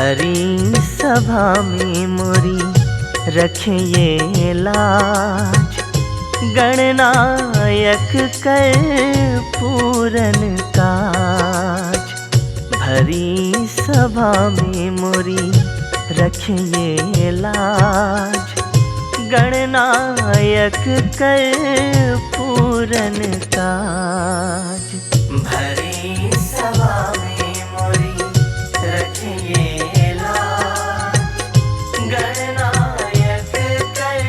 भरी सभा में मोरी रखिए लाज, गणनायक कर पूरन काज। भरी सभा में मोरी रखिए लाज, गणनायक कर पूरन काज। भरी सभा में मोरी रखिए लाज, गणनायक कर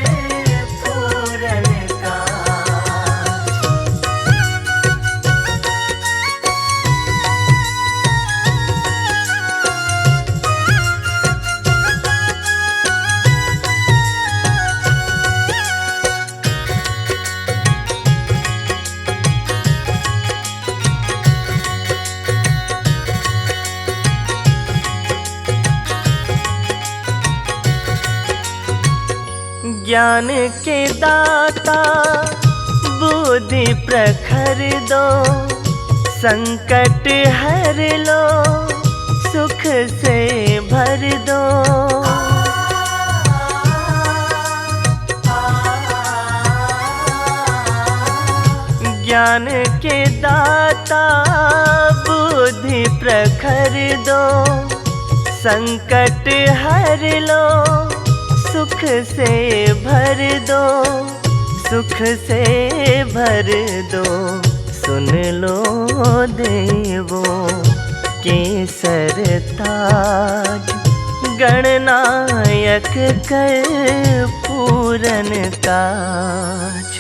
पूरन काज। ज्ञान के दाता बुद्धि प्रखर दो, संकट हर लो सुख से भर दो। ज्ञान के दाता बुद्धि प्रखर दो, संकट हर लो सुख से भर दो, सुख से भर दो। सुन लो देवो केसर ताज, गणनायक कर पूरन काज।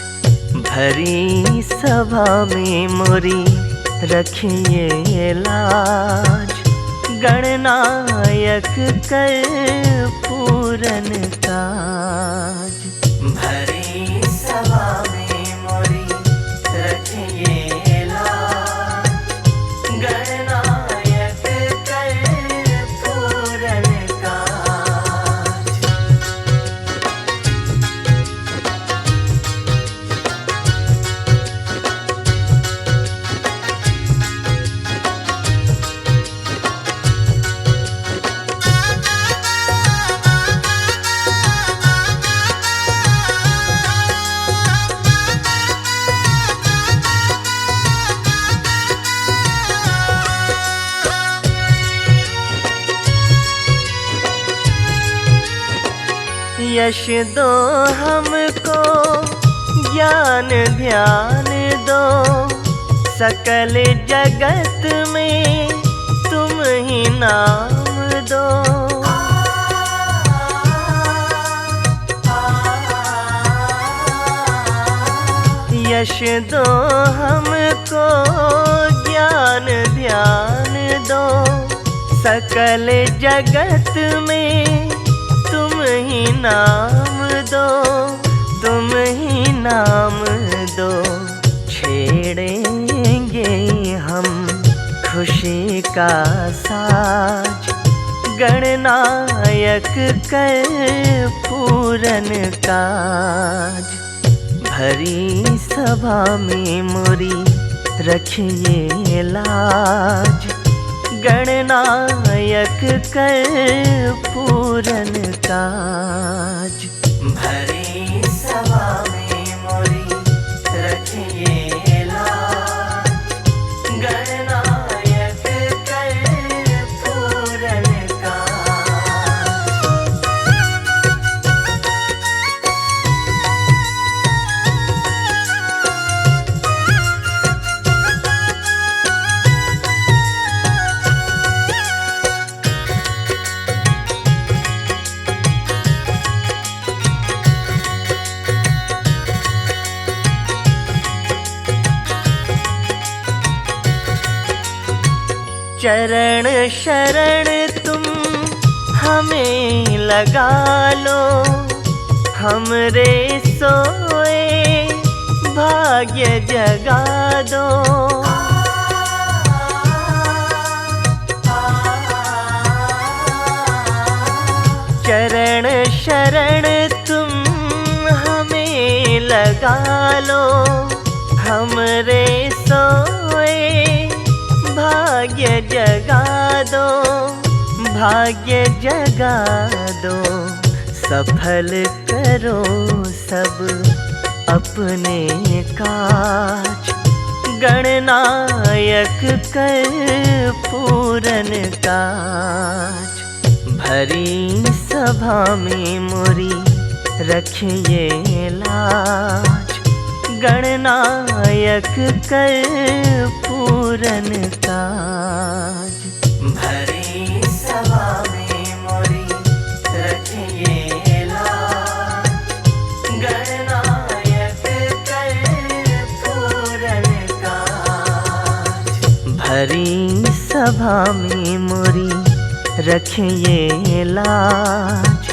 भरी सभा में मोरी रखिए लाज, गणनायक कर पूरन काज। भरी सभा में मोरी रखिए लाज, गणनायक कर पूरन काज। यश दो हमको ज्ञान ध्यान दो, सकल जगत में तुम ही नाम दो। यश दो हमको ज्ञान ध्यान दो, सकल जगत में तुम ही नाम दो, तुम ही नाम दो। छेड़ेंगे हम खुशी का साज, गणनायक कर पूरन काज। भरी सभा में मोरी रखिए लाज, गणनायक कर पूरन काज। भरी सभा में मोरी रखिए लाज, गणनायक कर पूरन काज। चरण शरण तुम हमें लगा लो, हमरे सोए भाग्य जगा दो। चरण शरण तुम हमें लगा लो, हमरे सोए भाग्य जगा दो, भाग्य जगा दो, सफल करो सब अपने काज। गणनायक कर पूरन काज। भरी सभा में मोरी रखिए लाज। गणनायक कर पूरन काज। भरी सभा में मोरी रखिए लाज। गणनायक कर पूरन काज। भरी सभा में मोरी रखिए लाज।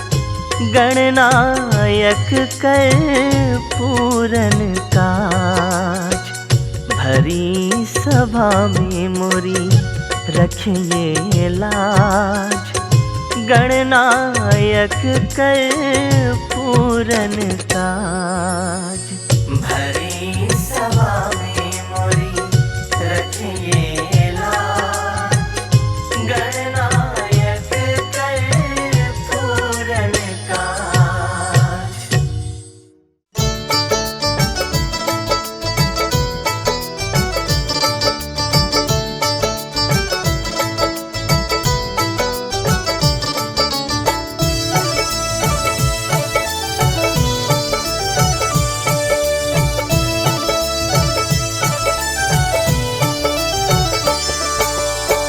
गणनायक कर पूरन काज। भरी सभा में मोरी रखिए लाज। गणनायक कर पूरन काज। भरी सभा में मोरी रखिए लाज। गणनायक कर पूरन काज।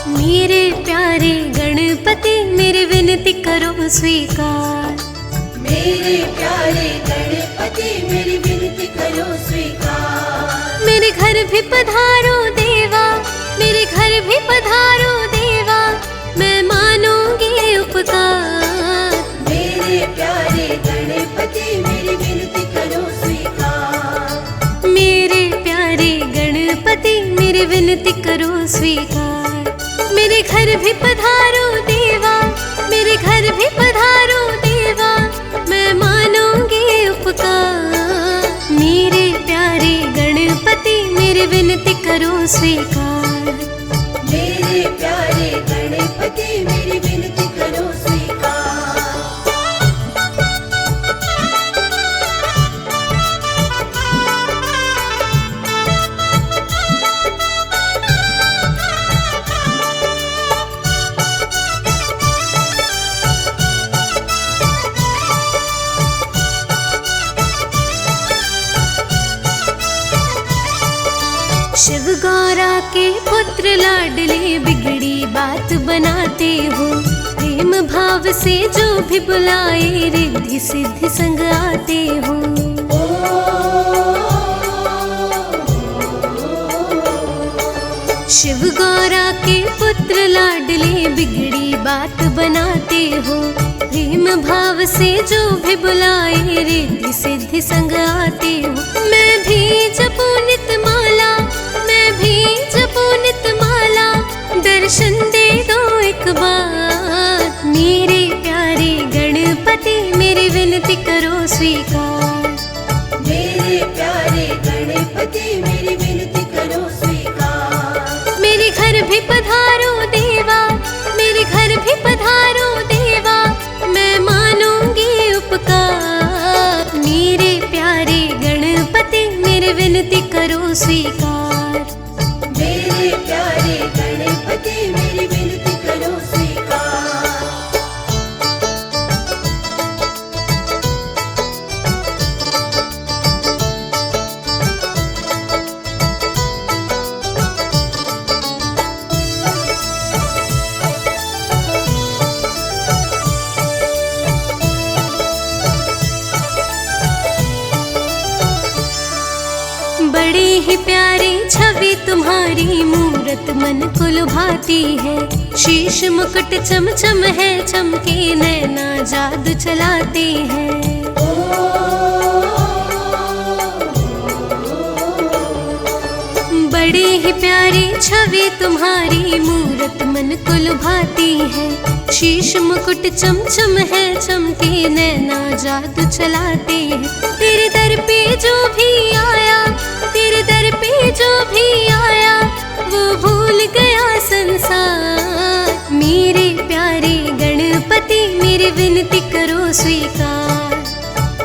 मेरे प्यारे गणपति मेरी विनती करो स्वीकार। मेरे प्यारे गणपति मेरी विनती करो स्वीकार। मेरे घर भी पधारो देवा, मेरे घर भी पधारो देवा, मैं मानूंगी उपकार। मेरे प्यारे गणपति मेरी विनती करो स्वीकार। मेरे प्यारे गणपति मेरी विनती करो स्वीकार। मेरे घर भी पधारो देवा, मेरे घर भी पधारो देवा, मैं मानूंगी उपकार। मेरे प्यारे गणपति मेरी विनती करो स्वीकार। मेरे प्यारे गणपति मेरी विनती करो स्वीकार। शिव गौरा के पुत्र लाडले बिगड़ी बात बनाते हो। प्रेम भाव से जो भी बुलाए रिद्धि सिद्धि संग आते हो। शिव गौरा के पुत्र लाडले बिगड़ी बात बनाते हो। प्रेम भाव से जो भी बुलाए रिद्धि सिद्धि संग आते हो। मैं भी जपू नित माला, मैं भी जपू नित माला, दर्शन दे दो एक बार। मेरे प्यारे गणपति मेरी विनती करो स्वीकार। मेरे प्यारे गणपति मेरी विनती करो स्वीकार। मेरे घर भी पधारो देवा, मेरे घर भी पधारो देवा, मैं मानूंगी उपकार। मेरे प्यारे गणपति मेरी विनती करो स्वीकार। मेरे प्यारे गणपति मेरी विनती करो स्वीकार। बड़ी ही प्यारी छवि तुम्हारी मूरत मन को लुभाती है। शीश मुकुट चमचम है, चमके नैना जादू चलाते हैं। बड़ी ही प्यारी छवि तुम्हारी मूरत मन को लुभाती है। शीश मुकुट चमचम है, चमके नैना जादू चलाते हैं। तेरे दर पे जो भी आया, तेरे दर पे जो भी आया, वो भूल गया संसार। मेरे प्यारे विनती करो स्वीकार।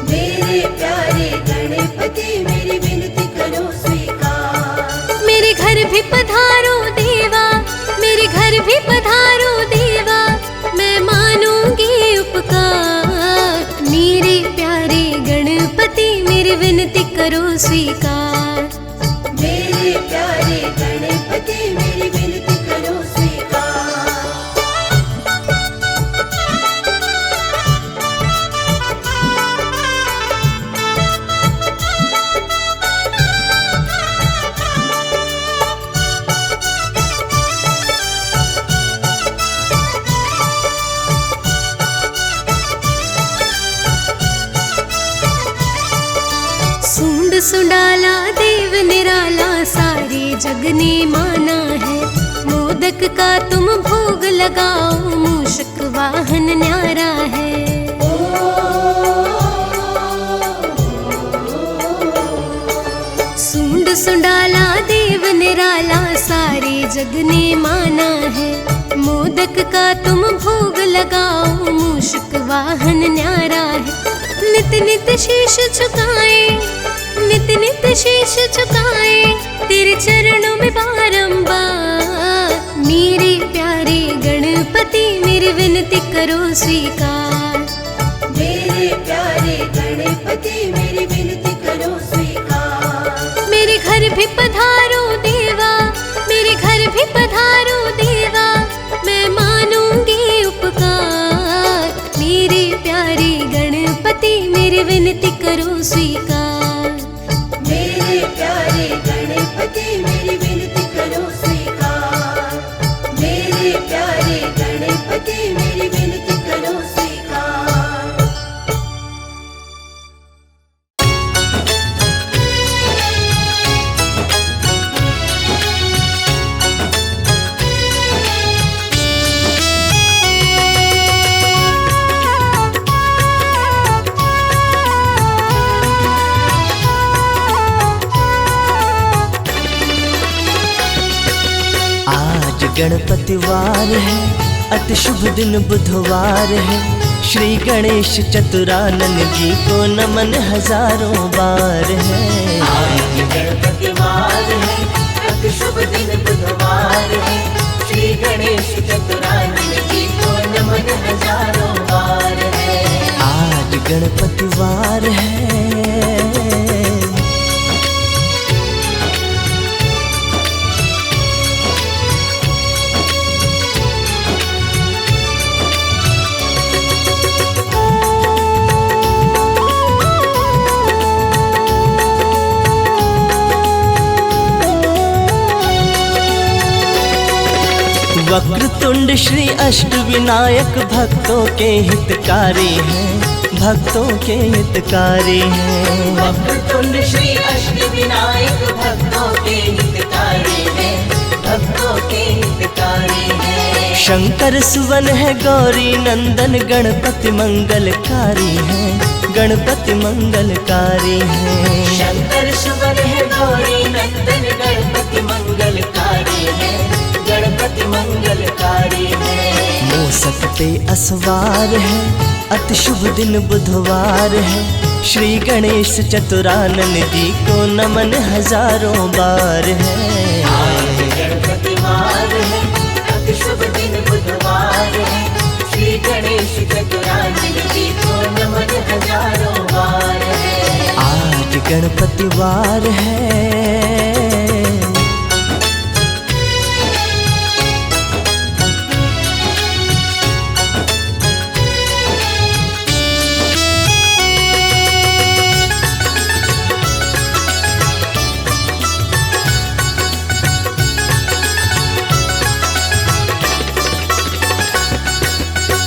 मेरे प्यारे गणपति मेरी विनती करो स्वीकार। मेरे घर भी पधारो देवा, मेरे घर भी पधारो देवा, मैं मानूंगी उपकार। मेरे प्यारे गणपति मेरी विनती करो स्वीकार। मेरे प्यारे गणपति मेरी विनती करो स्वीकार। सूंड सुंडाला देव निराला सारे जग ने माना है। मोदक का तुम भोग लगाओ, मूषक वाहन न्यारा है। सूंड सुंडाला देव निराला सारे जग ने माना है। मोदक का तुम भोग लगाओ, मूषक वाहन न्यारा है। नित नित शीश झुकाए, नित नित शीश झुकाए, तेरे चरणों में बारंबार। मेरे प्यारे गणपति मेरी विनती करो स्वीकार। मेरे प्यारे गणपति मेरी विनती करो स्वीकार। मेरे घर भी पधारो देवा, मेरे घर भी पधारो देवा, मैं मानूंगी उपकार। मेरे प्यारे गणपति मेरी विनती करो स्वीकार। मेरे प्यारे गणपति मेरी विनती करो स्वीकार। मेरे प्यारे गणपति मेरी विनती करो स्वीकार। गणपति वार है, अति शुभ दिन बुधवार है। श्री गणेश चतुरानन जी को नमन हजारों बार है। आज गणपति वार है, अति शुभ दिन बुधवार है। श्री गणेश चतुरानन जी को नमन हजारों बार है। आज गणपति वार है। वक्रतुंड श्री अष्ट विनायक भक्तों के हितकारी हैं, भक्तों के हितकारी हैं। वक्रतुंड श्री अष्ट विनायक भक्तों के हितकारी हैं, भक्तों के हितकारी हैं। शंकर सुवन है गौरी नंदन गणपति मंगलकारी हैं, गणपति मंगलकारी हैं। शंकर सुवन है गौरी नंदन गणपति मंगलकारी हैं, गणपति मंगलकारी है। मूषक पे असवार है, अति शुभ दिन बुधवार है। श्री गणेश चतुरानन जी को नमन हजारों बार है। आज गणपति वार है, अति शुभ दिन बुधवार है। श्री गणेश चतुरानन जी को नमन हजारों बार है। आज गणपति वार है।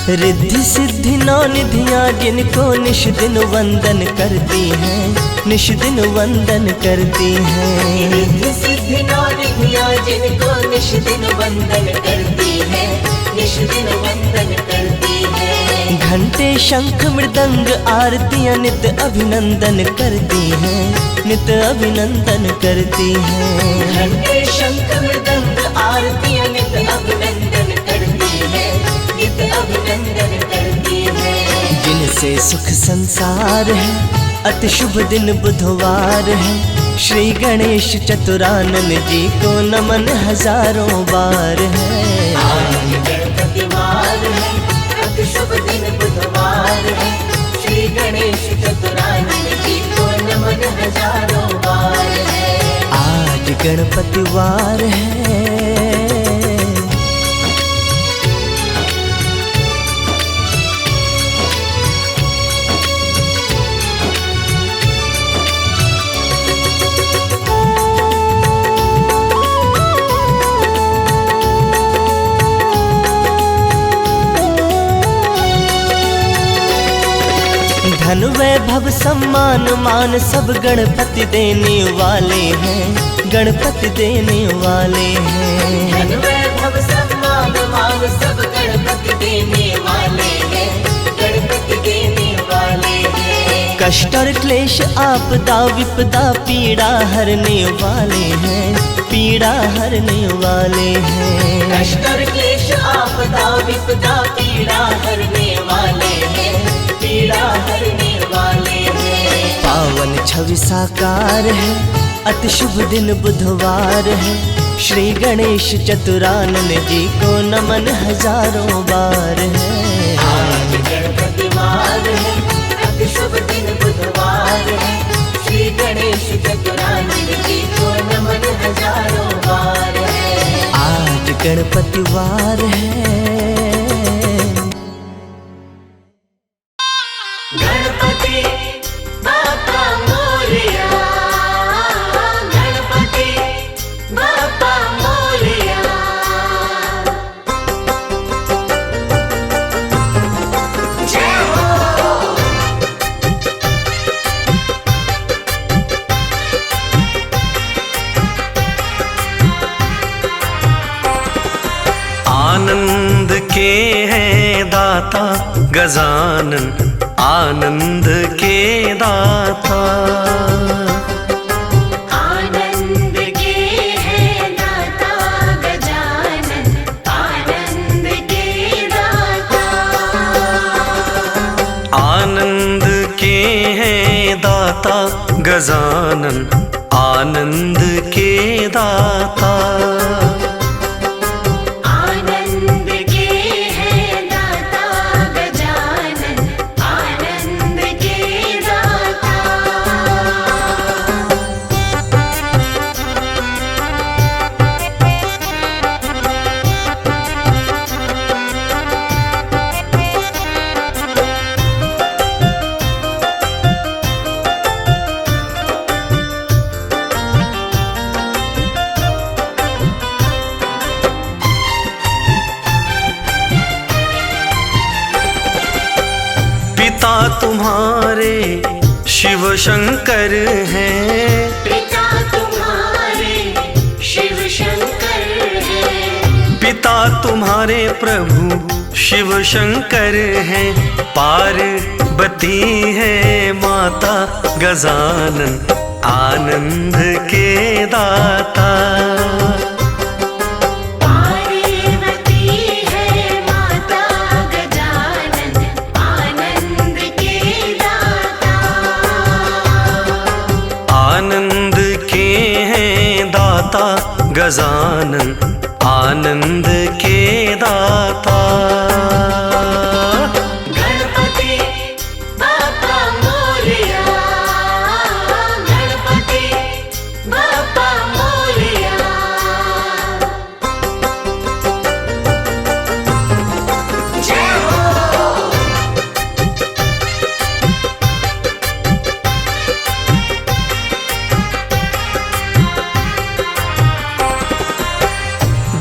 रिद्धि सिद्धि नौ निधियाँ जिनको निश दिन वंदन करती हैं, निश दिन वंदन करती हैं। रिद्धि सिद्धि नौ निधियाँ जिनको निश दिन वंदन करती हैं, निश दिन वंदन करती हैं। घंटे शंख मृदंग आरतियाँ नित अभिनंदन करती हैं, नित अभिनंदन करती हैं। घंटे शंख मृदंग आरतियाँ नित अभिनंदन करती हैं, नित अभिनंदन करती हैं। से सुख संसार है, अति शुभ दिन बुधवार है। श्री गणेश चतुरानन जी को नमन हजारों बार है। आज गणपति वार है, अति शुभ दिन बुधवार है। श्री गणेश चतुरानन जी को नमन हजारों बार है। आज गणपति वार है। धन वैभव सम्मान मान सब गणपति देने वाले हैं, गणपति देने वाले हैं। धन वैभव सम्मान मान सब गणपति देने वाले हैं, गणपति देने वाले हैं। कष्ट और क्लेश आपदा विपदा पीड़ा हरने वाले हैं, पीड़ा हरने वाले हैं। कष्ट और क्लेश आपदा विपदा पीड़ा हरने वाले हैं, पीड़ा हरने वाले हैं। पावन छवि साकार है, अति शुभ दिन बुधवार है। श्री गणेश चतुरानन जी को नमन हजारों बार है। आज गणपति वार है, अति शुभ दिन बुधवार है। श्री गणेश चतुरानन जी को नमन हजारों बार है। आज गणपति वार है। गणपति बाप्पा मोरया, गणपति बाप्पा मोरया। जय हो। आनंद के हैं दाता गजानन, आनंद के दाता। आनंद के हैं दाता गजानन, आनंद के दाता। आनंद के हैं दाता गजानन, आनंद के दाता। आनंद के हैं दाता गजानन, आनंद के दाता। पिता तुम्हारे शिव शंकर हैं, पिता तुम्हारे शिव शंकर है। पिता तुम्हारे प्रभु शिव शंकर हैं। पार्वती है माता गजानन, आनंद के दाता। पार्वती है माता गजानन, आनंद के दाता। आनंद के हैं दाता गजानन, आनंद के दाता। गणपति बाप्पा मोरया, गणपति बाप्पा मोरया। जय हो।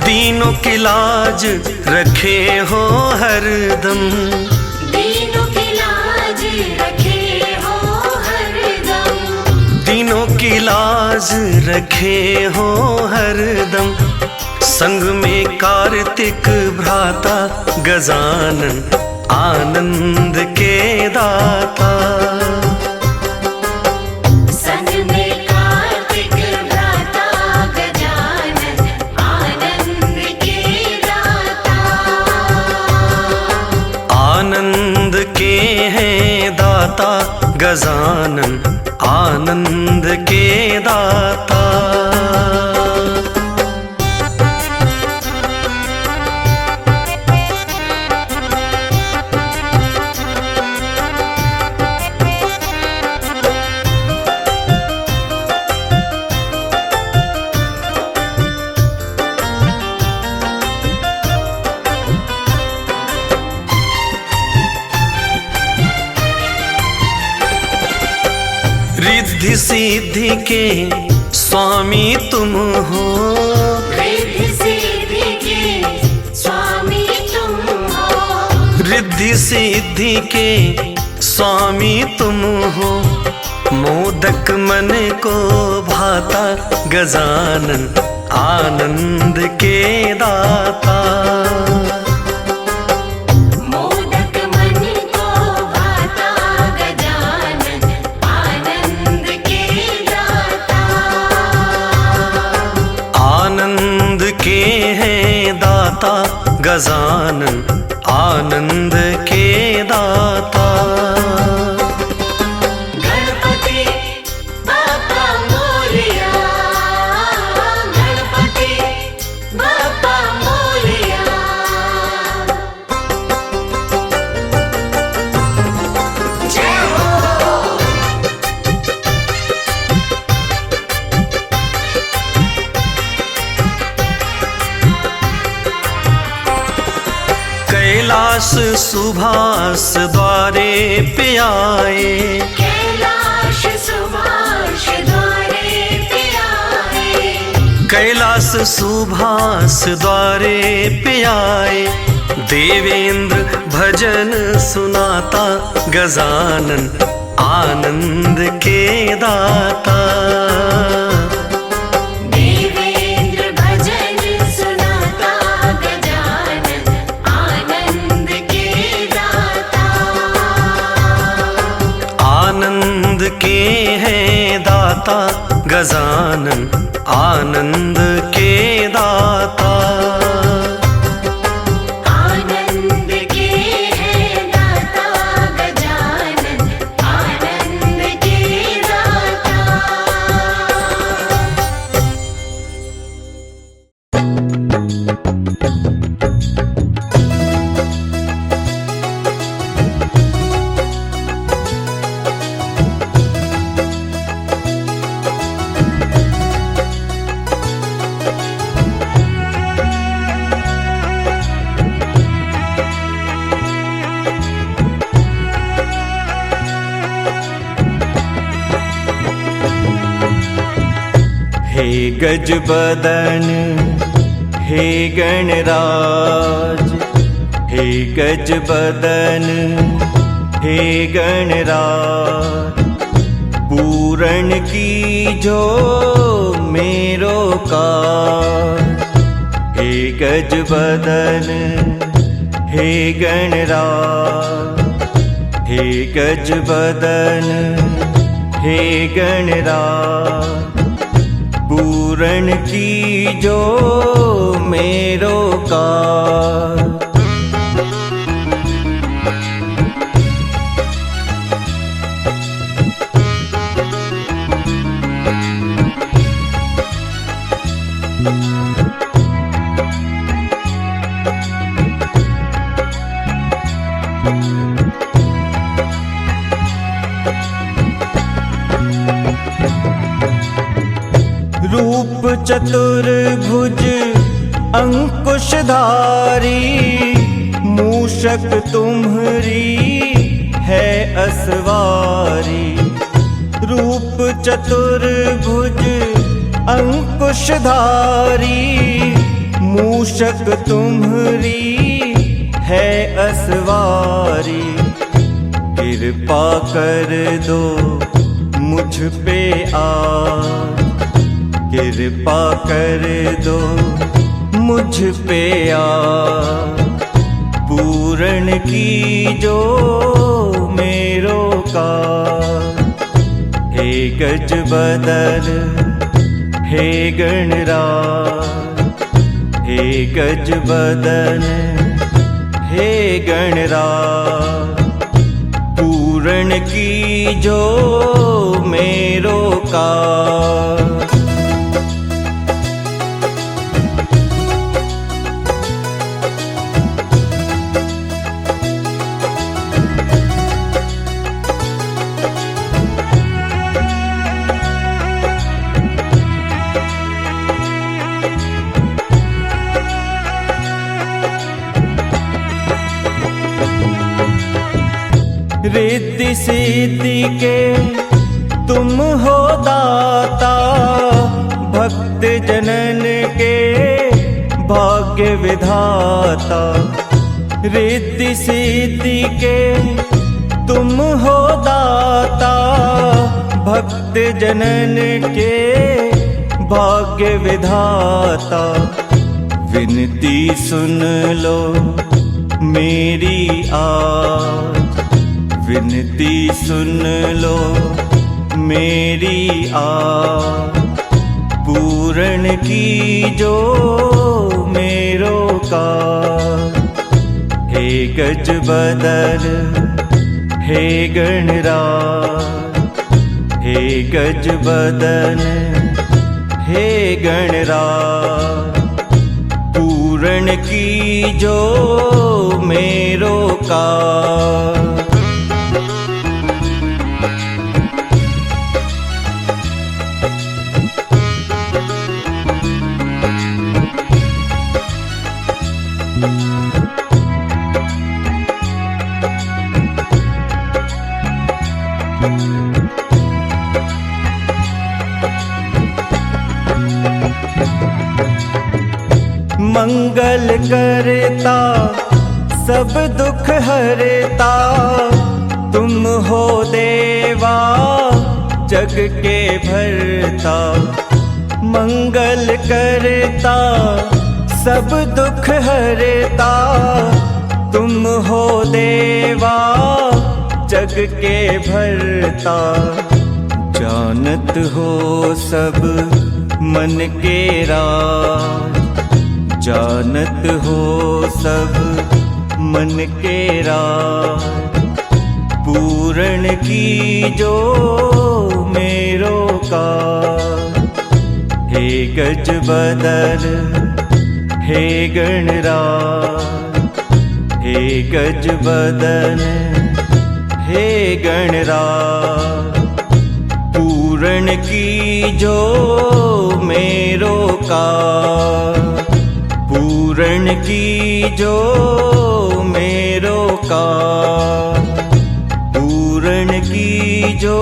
दीनों की लाज रखे हो हरदम, दीनों की लाज रखे हो हरदम। दीनों की लाज रखे हो हरदम। संग में कार्तिक भ्राता गजानन, आनंद के दाता। संग में कार्तिक भ्राता गजानन, आनंद के दाता। आनंद के हैं दाता गजानन आनंद के दाता। रिद्धि सिद्धि के स्वामी तुम हो, रिद्धि सिद्धि के स्वामी तुम हो, रिद्धि सिद्धि के स्वामी तुम हो। मोदक मन को भाता गजानन आनंद के दाता। मोदक मन को भाता गजानन आनंद के दाता। आनंद के हैं दाता गजानन आनंद के दाता। गणपति बाप्पा मोरया, गणपति बाप्पा मोरया। जय हो। कैलाश सुभाष द्वारे पे आए, कैलाश सुभाष द्वारे पे आए, कैलाश सुभाष द्वारे पे आए। देवेंद्र भजन सुनाता गजानन आनंद के दाता। देवेंद्र भजन सुनाता गजानन आनंद के दाता। आनंद के हैं दाता गजानन आनंद के दाता। आनंद के हैं दाता गजानन आनंद के दाता। हे गज बदन हे गणराज, हे गज बदन हे गणराज। पूरण की जो मेरो काज। हे गज बदन हे गणराज, हे गज बदन हे गणराज। पूरण की जो मेरो काज। रूप चतुर्भुज अंकुशधारी, मूषक तुम्हरी है असवारी। रूप चतुर्भुज अंकुशधारी, मूषक तुम्हरी है असवारी। कृपा कर दो मुझ पे आज, कृपा कर दो मुझ पे आज। पूरण की जो मेरो काज। हे गज बदन हे गणराज, हे गज बदन हे गणराज। पूर्ण की जो मेरो का। रिद्धि सिद्धि के तुम हो दाता, भक्त जनन के भाग्य विधाता। रिद्धि सिद्धि के तुम हो दाता, भक्त जनन के भाग्य विधाता। विनती सुन लो मेरी आज, विनती सुन लो मेरी आज। पूर्ण की जो मेरो का। हे गज बदर हे गणराज, हे गज बदन हे गणराज। पूर्ण की जो मेरो का। मंगल करता सब दुख हरता, तुम हो देवा जग के भरता। मंगल करता सब दुख हरता, तुम हो देवा जग के भरता। जानत हो सब मन के राज, जानत हो सब मन के राज। पूर्ण की जो मेरो का। हे गज बदर हे गणराज, हे गज बदन हे गणराज। पूर्ण की जो मेरो का। पूर्ण की जो मेरो का। पूर्ण की जो